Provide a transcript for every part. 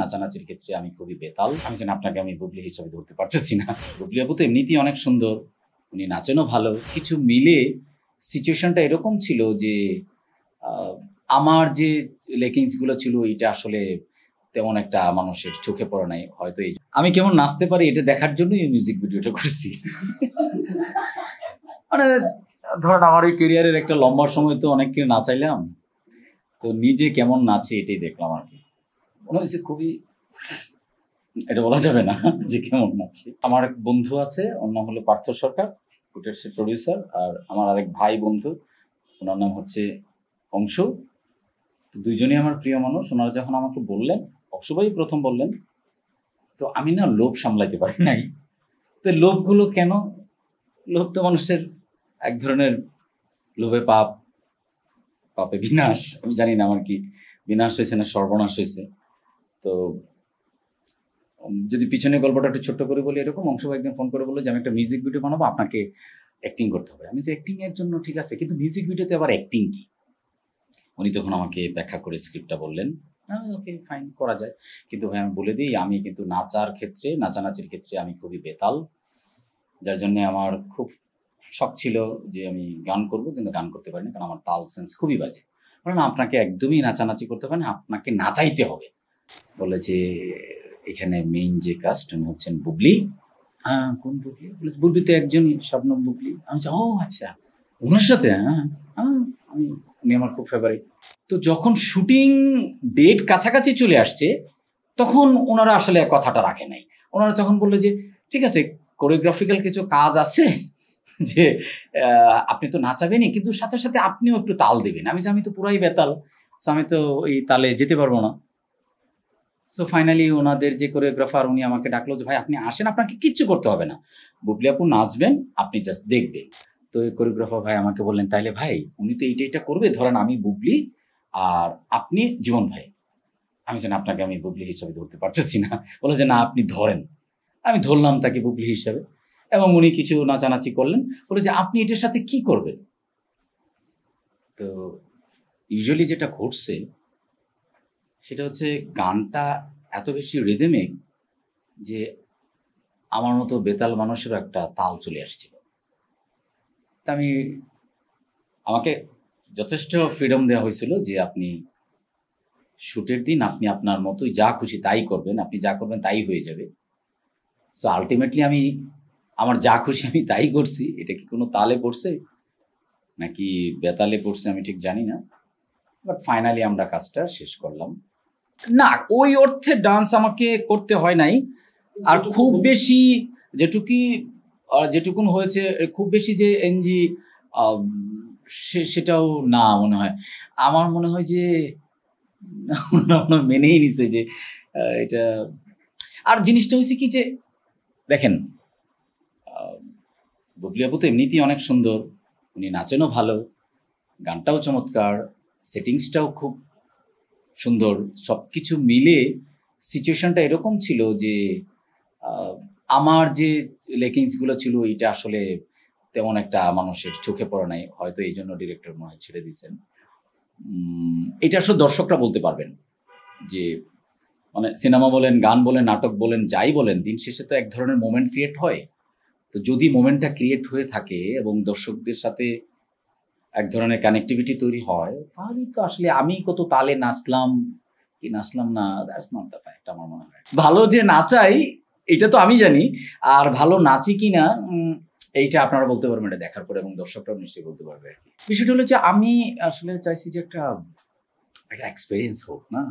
নাচানাচির ক্ষেত্রে আমি খুবই বেতাল। আমি জানি আপনাকে আমি বুবলি হিসেবে ধরতে পারতেছি না। বুবলি আপু তো এমনিতেই অনেক সুন্দর, উনি নাচেনও ভালো। কিছু মিলে সিচুয়েশনটা এরকম ছিল যে আমার যে লেকিংস গুলো ছিল এটা আসলে তেমন একটা মানুষের চোখে পড়ে নাই। হয়তো এই আমি কেমন নাচতে পারি এটা দেখার জন্যই মিউজিক ভিডিওটা করছি। মানে ধরেন আমার ওই ক্যারিয়ারের একটা লম্বা সময় তো অনেককে নাচাইলাম, তো নিজে কেমন নাচে এটাই দেখলাম আর কি। মনে হয়েছে খুবই, এটা বলা যাবে না যে কেমন নাচে। আমার এক বন্ধু আছে, ওর নাম হলো পার্থ সরকার, ফুটেজের প্রডিউসার। আর আমার আরেক ভাই বন্ধু, ওনার নাম হচ্ছে অংশু। দুইজনই আমার প্রিয় মানুষ। ওনারা যখন আমাকে বললেন, অংশু ভাই প্রথম বললেন, তো আমি না লোভ সামলাইতে পারি নাই। তো লোভগুলো কেন? লোভ তো মানুষের এক ধরনের, লোভে পাপ, পাপে বিনাশ। আমি জানি না আমার কি বিনাশ হয়েছে না সর্বনাশ হয়েছে। তো যদি পিছনে গল্পটা একটু ছোট্ট করে বলি, এরকম অংশ একদিন ফোন করে বললো যে আমি একটা মিউজিক ভিডিও বানাবো, আপনাকে অ্যাক্টিং করতে হবে। আমি যে অ্যাক্টিং এর জন্য ঠিক আছে, কিন্তু মিউজিক ভিডিওতে আবার অ্যাক্টিং কি? উনি তখন আমাকে ব্যাখ্যা করে স্ক্রিপ্টটা বললেন। আমি ওকে ফাইন, করা যায়, কিন্তু ভাই আমি বলে দিই আমি কিন্তু নাচানাচির ক্ষেত্রে আমি খুবই বেতাল, যার জন্য আমার খুব শখ ছিল যে আমি গান করব, কিন্তু গান করতে পারি না, কারণ আমার তাল সেন্স খুবই বাজে। বললাম আপনাকে একদমই নাচানাচি করতে পারেন, আপনাকে নাচাইতে হবে। বলে যে এখানে মেইন যে কাস্ট উনি হচ্ছেন বুবলি। হ্যাঁ, কোন বুবলি? বলে বুবলি তো একজনই, শবনম বুবলি। আমি ও আচ্ছা, ওনার সাথে? হ্যাঁ, আমি, উনি আমার খুব ফেভারিট। তো যখন শুটিং ডেট কাছাকাছি চলে আসছে, তখন ওনারা আসলে কথাটা রাখে নাই। ওনারা তখন বললো যে ঠিক আছে, কোরিওগ্রাফিক্যাল কিছু কাজ আছে, যে আপনি তো নাচাবেনই, কিন্তু সাথে সাথে আপনিও একটু তাল দেবেন। আমি তো পুরাই বেতাল, আমি তো ওই তালে যেতে পারবো না। সো ফাইনালি ওনাদের যে কোরিওগ্রাফার, উনি আমাকে ডাকলো যে ভাই আপনি আসেন, আপনাকে কিচ্ছু করতে হবে না, বুবলি আপু নাচবেন, আপনি জাস্ট দেখবেন। তো এই কোরিওগ্রাফার ভাই আমাকে বললেন তাইলে ভাই উনি তো এইটা করবে, ধরেন আমি বুবলি আর আপনি জীবন ভাই। আমি জানি আপনাকে আমি বুবলি হিসাবে ধরতে পারতেছি না। বলে যে না আপনি ধরেন। আমি ধরলাম তাকে বুবলি হিসাবে, এবং উনি কিছু নাচানাচি করলেন। বলে যে আপনি এটার সাথে কি করবেন? তো ইউজুয়ালি যেটা ঘটছে সেটা হচ্ছে গানটা এত বেশি রিদমিক যে আমার মতো বেতাল মানুষেরও একটা তাল চলে আসছিল। তা আমাকে যথেষ্ট ফ্রিডম দেওয়া হয়েছিল যে আপনি শুটের দিন আপনি আপনার মতোই যা খুশি তাই করবেন, আপনি যা করবেন তাই হয়ে যাবে। সো আলটিমেটলি আমি আমার যা খুশি আমি তাই করছি। এটা কি কোনো তালে পড়ছে নাকি বেতালে পড়ছে আমি ঠিক জানি না, বাট ফাইনালি আমরা কাজটা শেষ করলাম। না, ওই অর্থে ডান্স আমাকে করতে হয় নাই। আর খুব বেশি যেটুকুন হয়েছে, খুব বেশি যে এনজি সেটাও না মনে হয়। আমার মনে হয় যে মেনেই নিছে যে এটা। আর জিনিসটা হয়েছে কি যে দেখেন, বুবলি আপু তো এমনিতেই অনেক সুন্দর, উনি নাচেনও ভালো, গানটাও চমৎকার, সেটিংসটাও খুব সুন্দর। সব কিছু মিলে সিচুয়েশনটা এরকম ছিল যে আমার যে লেকিংসগুলো ছিল এটা আসলে তেমন একটা মানুষের চোখে পড়ে নাই। হয়তো এই জন্য ডিরেক্টর মনে হয় ছেড়ে দিয়েছেন। এটা আসলে দর্শকরা বলতে পারবেন যে মানে সিনেমা বলেন, গান বলেন, নাটক বলেন, যাই বলেন, দিন শেষে তো এক ধরনের মোমেন্ট ক্রিয়েট হয়। তো যদি মোমেন্টটা ক্রিয়েট হয়ে থাকে এবং দর্শকদের সাথে এক ধরনের কানেক্টিভিটি তৈরি হয়, তাহলে তো আসলে আমি কত তালে নাচলাম কি নাচলাম না, দ্যাটস নট দ্য ফ্যাক্ট। আমার মনে হয় ভালো যে নাচাই এটা তো আমি জানি, আর ভালো নাচি কিনা এইটা আপনারা বলতে পারবেন এটা দেখার পরে, এবং দর্শকরাও নিশ্চয়ই বলতে পারবে আর কি। বিষয়টা হলো যে আমি আসলে চাইছি যে একটা এক্সপিরিয়েন্স হোক না,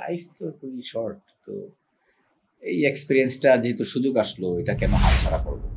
লাইফ তো খুবই শর্ট। তো এই এক্সপিরিয়েন্সটা যেহেতু সুযোগ আসলো, এটা কেন হাতছাড়া করবো?